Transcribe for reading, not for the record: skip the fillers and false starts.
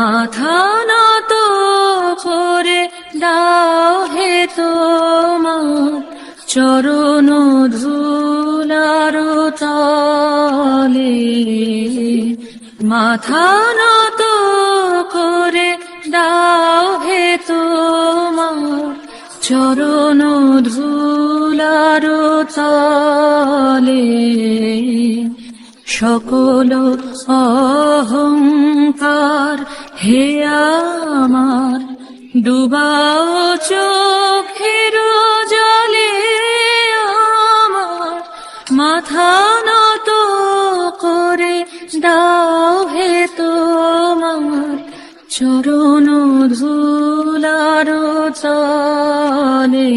মাথা নত করে দাও হে তোমার চরণ ধুলার তলে। মাথা নত করে দাও হে তোমার চরণ ধুলার তলে। সকল অহংকার হে আমার ডুবাও চোখের জলে। আমার মাথা নত করে দাও হে তোমার চরণ ধুলার তলে।